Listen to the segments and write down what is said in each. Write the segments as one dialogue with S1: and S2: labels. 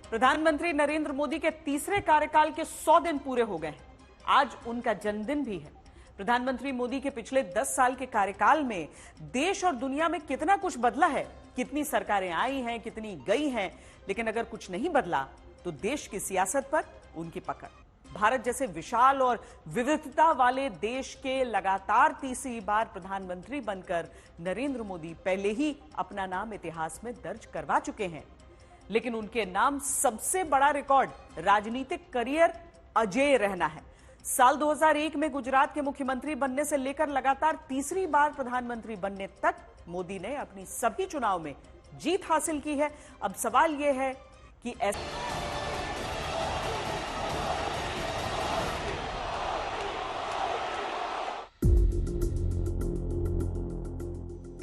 S1: प्रधानमंत्री नरेंद्र मोदी के तीसरे कार्यकाल के 100 दिन पूरे हो गए हैं। आज उनका जन्मदिन भी है। प्रधानमंत्री मोदी के पिछले 10 साल के कार्यकाल में देश और दुनिया में कितना कुछ बदला है, कितनी सरकारें आई हैं, कितनी गई हैं, लेकिन अगर कुछ नहीं बदला तो देश की सियासत पर उनकी पकड़। भारत जैसे विशाल और विविधता वाले देश के लगातार तीसरी बार प्रधानमंत्री बनकर नरेंद्र मोदी पहले ही अपना नाम इतिहास में दर्ज करवा चुके हैं, लेकिन उनके नाम सबसे बड़ा रिकॉर्ड राजनीतिक करियर अजेय रहना है। साल 2001 में गुजरात के मुख्यमंत्री बनने से लेकर लगातार तीसरी बार प्रधानमंत्री बनने तक मोदी ने अपनी सभी चुनाव में जीत हासिल की है। अब सवाल यह है कि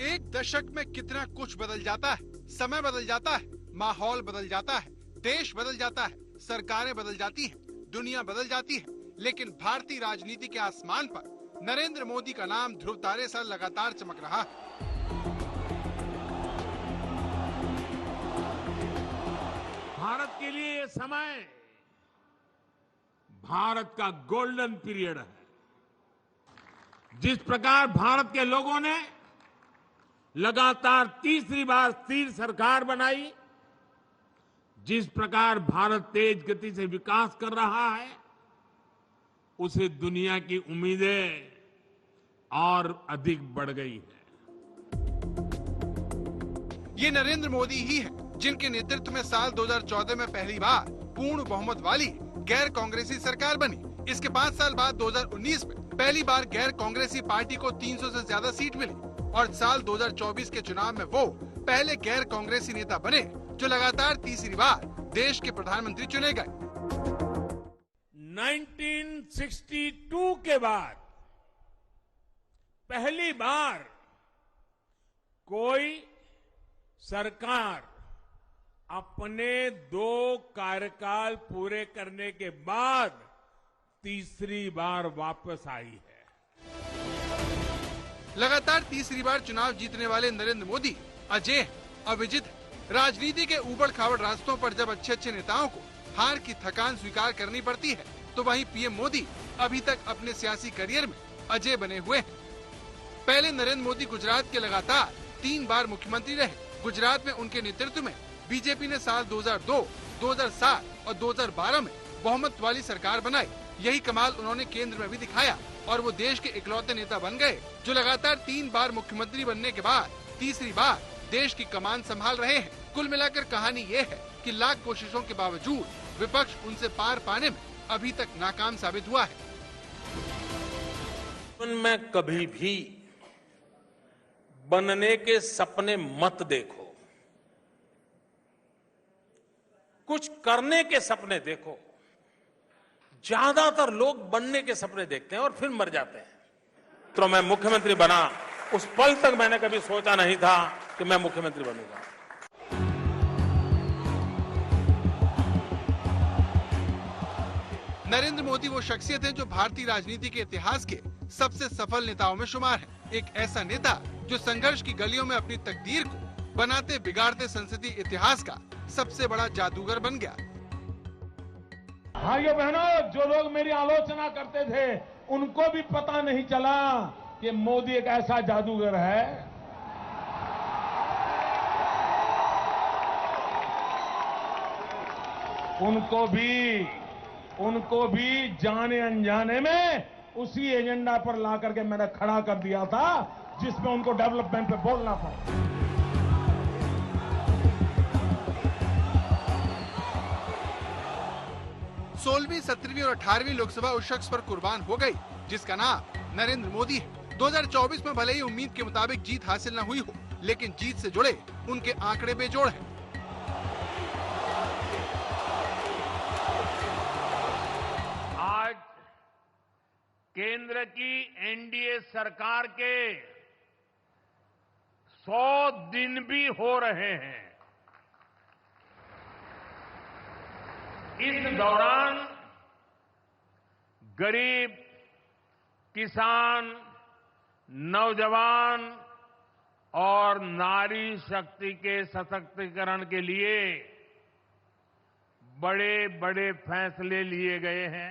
S2: एक दशक में कितना कुछ बदल जाता है। समय बदल जाता है, माहौल बदल जाता है, देश बदल जाता है, सरकारें बदल जाती हैं, दुनिया बदल जाती है, लेकिन भारतीय राजनीति के आसमान पर नरेंद्र मोदी का नाम ध्रुव तारे सा लगातार चमक रहा है।
S3: भारत के लिए ये समय भारत का गोल्डन पीरियड है। जिस प्रकार भारत के लोगों ने लगातार तीसरी बार स्थिर सरकार बनाई, जिस प्रकार भारत तेज गति से विकास कर रहा है, उसे दुनिया की उम्मीदें और अधिक बढ़ गई है।
S2: ये नरेंद्र मोदी ही है जिनके नेतृत्व में साल 2014 में पहली बार पूर्ण बहुमत वाली गैर कांग्रेसी सरकार बनी। इसके 5 साल बाद 2019 में पहली बार गैर कांग्रेसी पार्टी को 300 से ज्यादा सीट मिली और साल 2024 के चुनाव में वो पहले गैर कांग्रेसी नेता बने जो लगातार तीसरी बार देश के प्रधानमंत्री चुने गए।
S3: 1962 के बाद पहली बार कोई सरकार अपने 2 कार्यकाल पूरे करने के बाद तीसरी बार वापस आई है।
S2: लगातार तीसरी बार चुनाव जीतने वाले नरेंद्र मोदी अजेय, अविजित। राजनीति के ऊबड़ खाबड़ रास्तों पर जब अच्छे नेताओं को हार की थकान स्वीकार करनी पड़ती है, तो वहीं पीएम मोदी अभी तक अपने सियासी करियर में अजेय बने हुए हैं। पहले नरेंद्र मोदी गुजरात के लगातार 3 बार मुख्यमंत्री रहे। गुजरात में उनके नेतृत्व में बीजेपी ने साल 2002, 2007 और 2012 में बहुमत वाली सरकार बनाई। यही कमाल उन्होंने केंद्र में भी दिखाया और वो देश के इकलौते नेता बन गए जो लगातार 3 बार मुख्यमंत्री बनने के बाद तीसरी बार देश की कमान संभाल रहे हैं। कुल मिलाकर कहानी ये है कि लाख कोशिशों के बावजूद विपक्ष उनसे पार पाने में अभी तक नाकाम साबित हुआ है।
S4: में कभी भी बनने के सपने मत देखो, कुछ करने के सपने देखो। ज्यादातर लोग बनने के सपने देखते हैं और फिर मर जाते हैं। तो मैं मुख्यमंत्री बना, उस पल तक मैंने कभी सोचा नहीं था कि मैं मुख्यमंत्री बनूंगा।
S2: नरेंद्र मोदी वो शख्सियत है जो भारतीय राजनीति के इतिहास के सबसे सफल नेताओं में शुमार है। एक ऐसा नेता जो संघर्ष की गलियों में अपनी तकदीर को बनाते बिगाड़ते संसदीय इतिहास का सबसे बड़ा जादूगर बन गया।
S3: भाइयों बहनों, जो लोग मेरी आलोचना करते थे उनको भी पता नहीं चला कि मोदी एक ऐसा जादूगर है। उनको भी जाने अनजाने में उसी एजेंडा पर ला करके मैंने खड़ा कर दिया था जिसमें उनको डेवलपमेंट पे बोलना पड़ा।
S2: 16वीं, 17वीं और 18वीं लोकसभा उस शख्स पर कुर्बान हो गई जिसका नाम नरेंद्र मोदी है। 2024 में भले ही उम्मीद के मुताबिक जीत हासिल न हुई हो, लेकिन जीत से जुड़े उनके आंकड़े बेजोड़ हैं।
S3: आज केंद्र की एनडीए सरकार के 100 दिन भी हो रहे हैं। इस दौरान गरीब, किसान, नौजवान और नारी शक्ति के सशक्तिकरण के लिए बड़े बड़े फैसले लिए गए हैं।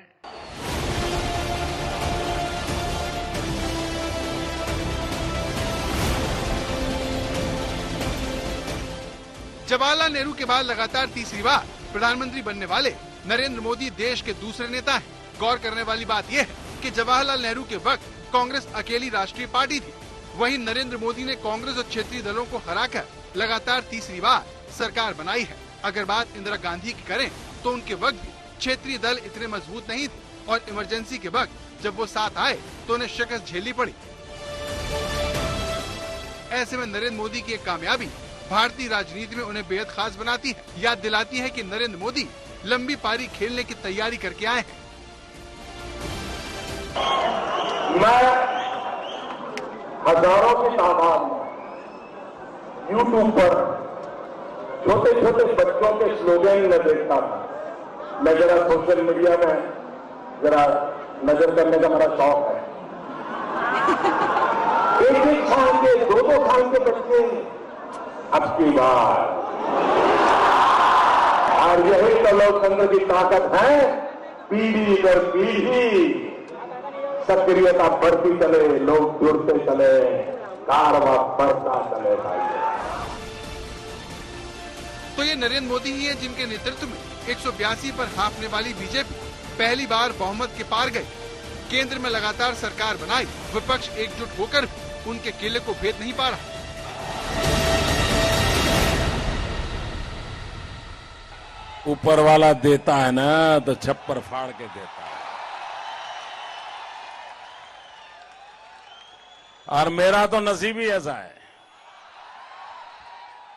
S2: जवाहरलाल नेहरू के बाद लगातार तीसरी बार प्रधानमंत्री बनने वाले नरेंद्र मोदी देश के दूसरे नेता हैं। गौर करने वाली बात यह है कि जवाहरलाल नेहरू के वक्त कांग्रेस अकेली राष्ट्रीय पार्टी थी। वहीं नरेंद्र मोदी ने कांग्रेस और क्षेत्रीय दलों को हराकर लगातार तीसरी बार सरकार बनाई है। अगर बात इंदिरा गांधी की करें तो उनके वक्त भी क्षेत्रीय दल इतने मजबूत नहीं थे और इमरजेंसी के वक्त जब वो साथ आए तो उन्हें शिकस्त झेलनी पड़ी। ऐसे में नरेंद्र मोदी की एक कामयाबी भारतीय राजनीति में उन्हें बेहद खास बनाती है। याद दिलाती है कि नरेंद्र मोदी लंबी पारी खेलने की तैयारी करके आए हैं।
S5: मैं हजारों की तादाद में यूट्यूब पर छोटे छोटे बच्चों के स्लोगन में देखता था। मैं जरा सोशल मीडिया में जरा नजर करने का मेरा शौक है। एक साल के दो साल के बच्चे अब की बार, और यही तो लोकतंत्र की ताकत है। पीढ़ी दर पीढ़ी सक्रियता बढ़ती चले, लोग जुड़ते चले, कारवां बढ़ता चले।
S2: तो ये नरेंद्र मोदी ही है जिनके नेतृत्व में 182 पर हांफने वाली बीजेपी पहली बार बहुमत के पार गई। केंद्र में लगातार सरकार बनाई, विपक्ष एकजुट होकर भी उनके किले को भेद नहीं पा रहा।
S4: ऊपर वाला देता है ना तो छप्पर फाड़ के देता है। और मेरा तो नसीब ही ऐसा है,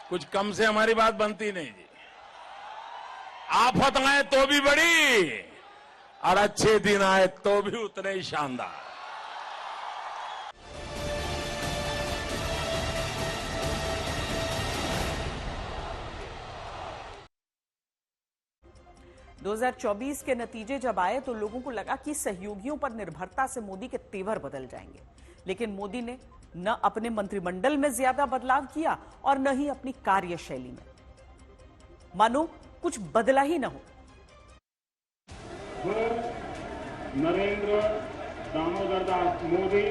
S4: कुछ कम से हमारी बात बनती नहीं जी। आफत आए तो भी बड़ी और अच्छे दिन आए तो भी उतने ही शानदार।
S1: – 2024 के नतीजे जब आए तो लोगों को लगा कि सहयोगियों पर निर्भरता से मोदी के तेवर बदल जाएंगे, लेकिन मोदी ने न अपने मंत्रिमंडल में ज्यादा बदलाव किया और न ही अपनी कार्यशैली में, मानो कुछ बदला ही न हो।
S5: नरेंद्र दामोदर दास मोदी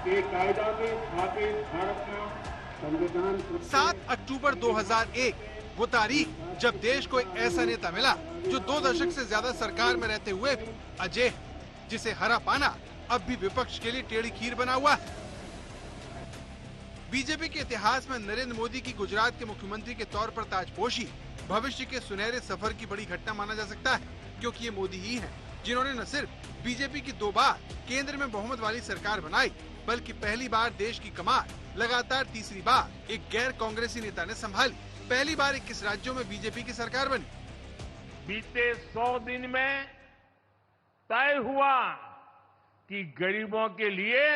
S5: के कायदा में स्थापित भारत का संविधान
S2: 7 अक्टूबर 2001 वो तारीख जब देश को एक ऐसा नेता मिला जो 2 दशक से ज्यादा सरकार में रहते हुए भी अजय है, जिसे हरा पाना अब भी विपक्ष के लिए टेढ़ी खीर बना हुआ है। बीजेपी के इतिहास में नरेंद्र मोदी की गुजरात के मुख्यमंत्री के तौर पर ताजपोशी भविष्य के सुनहरे सफर की बड़ी घटना माना जा सकता है, क्योंकि ये मोदी ही हैं जिन्होंने न सिर्फ बीजेपी की 2 बार केंद्र में बहुमत वाली सरकार बनाई, बल्कि पहली बार देश की कमान लगातार तीसरी बार एक गैर कांग्रेसी नेता ने संभाली। पहली बार 21 राज्यों में बीजेपी की सरकार बनी।
S3: बीते 100 दिन में तय हुआ कि गरीबों के लिए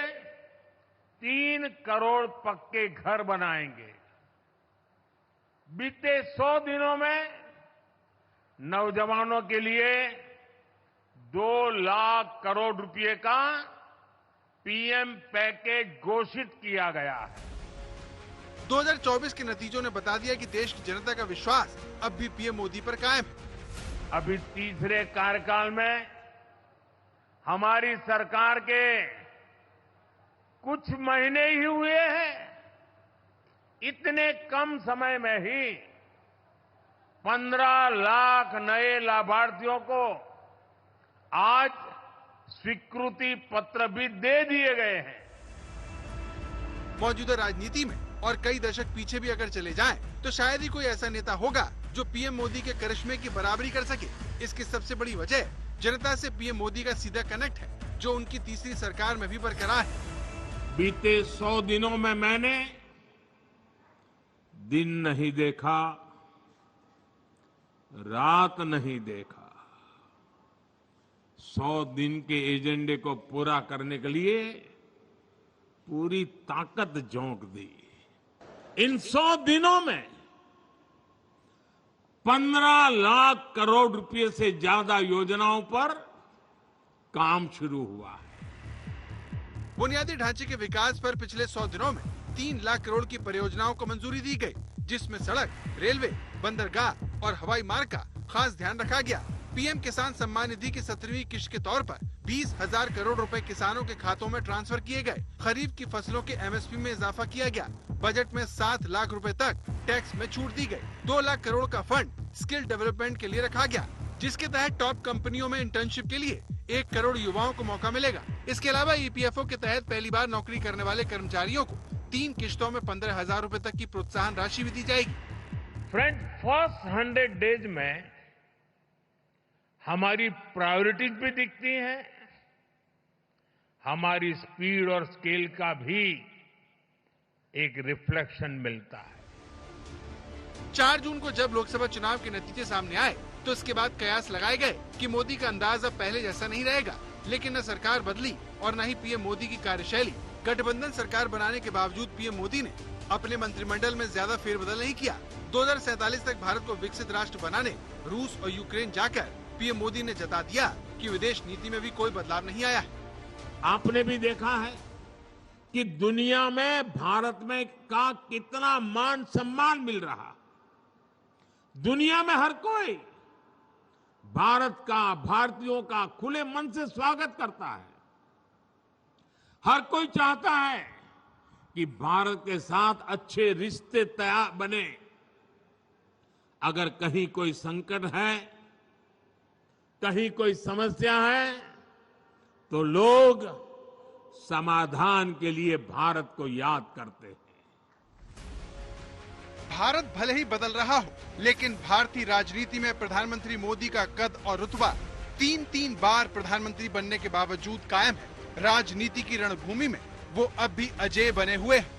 S3: 3 करोड़ पक्के घर बनाएंगे। बीते 100 दिनों में नौजवानों के लिए 2 लाख करोड़ रुपए का पीएम पैकेज घोषित किया गया है।
S2: 2024 के नतीजों ने बता दिया कि देश की जनता का विश्वास अब भी पीएम मोदी पर कायम है।
S3: अभी तीसरे कार्यकाल में हमारी सरकार के कुछ महीने ही हुए हैं, इतने कम समय में ही 15 लाख नए लाभार्थियों को आज स्वीकृति पत्र भी दे दिए गए हैं।
S2: मौजूदा राजनीति में और कई दशक पीछे भी अगर चले जाएं, तो शायद ही कोई ऐसा नेता होगा जो पीएम मोदी के करिश्मे की बराबरी कर सके। इसकी सबसे बड़ी वजह जनता से पीएम मोदी का सीधा कनेक्ट है, जो उनकी तीसरी सरकार में भी बरकरार है।
S3: बीते 100 दिनों में मैंने दिन नहीं देखा, रात नहीं देखा। 100 दिन के एजेंडे को पूरा करने के लिए पूरी ताकत झोंक दी। इन 100 दिनों में 15 लाख करोड़ रुपए से ज्यादा योजनाओं पर काम शुरू हुआ है।
S2: बुनियादी ढांचे के विकास पर पिछले 100 दिनों में 3 लाख करोड़ की परियोजनाओं को मंजूरी दी गई, जिसमें सड़क, रेलवे, बंदरगाह और हवाई मार्ग का खास ध्यान रखा गया। पीएम किसान सम्मान निधि की 17वीं किश्त के तौर पर 20,000 करोड़ रुपए किसानों के खातों में ट्रांसफर किए गए। खरीफ की फसलों के एमएसपी में इजाफा किया गया। बजट में 7 लाख रुपए तक टैक्स में छूट दी गई। 2 लाख करोड़ का फंड स्किल डेवलपमेंट के लिए रखा गया, जिसके तहत टॉप कंपनियों में इंटर्नशिप के लिए 1 करोड़ युवाओं को मौका मिलेगा। इसके अलावा ईपीएफओ के तहत पहली बार नौकरी करने वाले कर्मचारियों को 3 किश्तों में 15,000 रुपए तक की प्रोत्साहन राशि भी दी जाएगी।
S3: फ्रेंड, फर्स्ट 100 डेज में हमारी प्रायोरिटीज भी दिखती हैं, हमारी स्पीड और स्केल का भी एक रिफ्लेक्शन मिलता है।
S2: 4 जून को जब लोकसभा चुनाव के नतीजे सामने आए तो इसके बाद कयास लगाए गए कि मोदी का अंदाज अब पहले जैसा नहीं रहेगा। लेकिन न सरकार बदली और न ही पीएम मोदी की कार्यशैली। गठबंधन सरकार बनाने के बावजूद पीएम मोदी ने अपने मंत्रिमंडल में ज्यादा फेरबदल नहीं किया। 2047 तक भारत को विकसित राष्ट्र बनाने रूस और यूक्रेन जाकर पीएम मोदी ने जता दिया कि विदेश नीति में भी कोई बदलाव नहीं आया है।
S3: आपने भी देखा है कि दुनिया में भारत में का कितना मान सम्मान मिल रहा। दुनिया में हर कोई भारत का, भारतीयों का खुले मन से स्वागत करता है। हर कोई चाहता है कि भारत के साथ अच्छे रिश्ते तैयार बने। अगर कहीं कोई संकट है, कहीं कोई समस्या है, तो लोग समाधान के लिए भारत को याद करते हैं।
S2: भारत भले ही बदल रहा हो, लेकिन भारतीय राजनीति में प्रधानमंत्री मोदी का कद और रुतबा 3 बार प्रधानमंत्री बनने के बावजूद कायम है। राजनीति की रणभूमि में वो अब भी अजेय बने हुए हैं।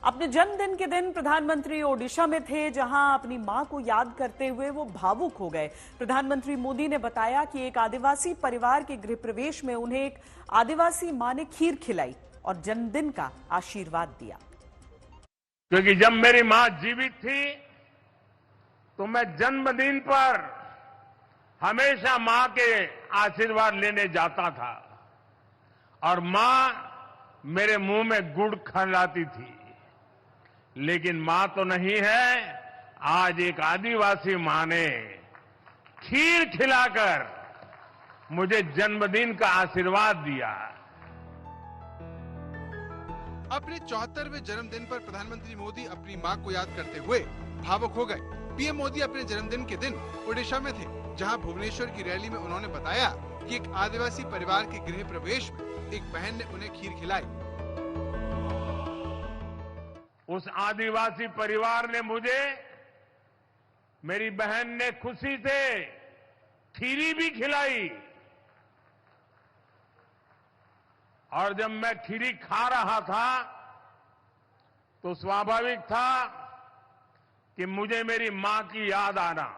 S1: अपने जन्मदिन के दिन प्रधानमंत्री ओडिशा में थे, जहां अपनी मां को याद करते हुए वो भावुक हो गए। प्रधानमंत्री मोदी ने बताया कि एक आदिवासी परिवार के गृह प्रवेश में उन्हें एक आदिवासी मां ने खीर खिलाई और जन्मदिन का आशीर्वाद दिया।
S3: क्योंकि जब मेरी मां जीवित थी तो मैं जन्मदिन पर हमेशा मां के आशीर्वाद लेने जाता था और मां मेरे मुंह में गुड़ खिलाती थी। लेकिन मां तो नहीं है, आज एक आदिवासी मां ने खीर खिलाकर मुझे जन्मदिन का आशीर्वाद दिया।
S2: अपने 74वें जन्मदिन पर प्रधानमंत्री मोदी अपनी मां को याद करते हुए भावुक हो गए। पीएम मोदी अपने जन्मदिन के दिन ओडिशा में थे, जहां भुवनेश्वर की रैली में उन्होंने बताया कि एक आदिवासी परिवार के गृह प्रवेश में एक बहन ने उन्हें खीर खिलाई।
S3: उस आदिवासी परिवार ने मुझे, मेरी बहन ने खुशी से खीरी भी खिलाई और जब मैं खीरी खा रहा था तो स्वाभाविक था कि मुझे मेरी मां की याद आना।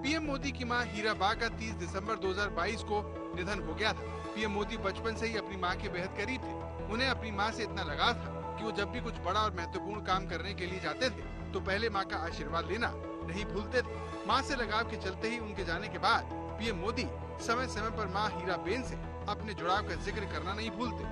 S2: पीएम मोदी की मां हीराबा का 30 दिसंबर 2022 को निधन हो गया था। पीएम मोदी बचपन से ही अपनी मां के बेहद करीब थे। उन्हें अपनी मां से इतना लगाव था कि वो जब भी कुछ बड़ा और महत्वपूर्ण काम करने के लिए जाते थे तो पहले मां का आशीर्वाद लेना नहीं भूलते थे। मां से लगाव के चलते ही उनके जाने के बाद पीएम मोदी समय समय पर मां हीराबेन से अपने जुड़ाव का जिक्र करना नहीं भूलते।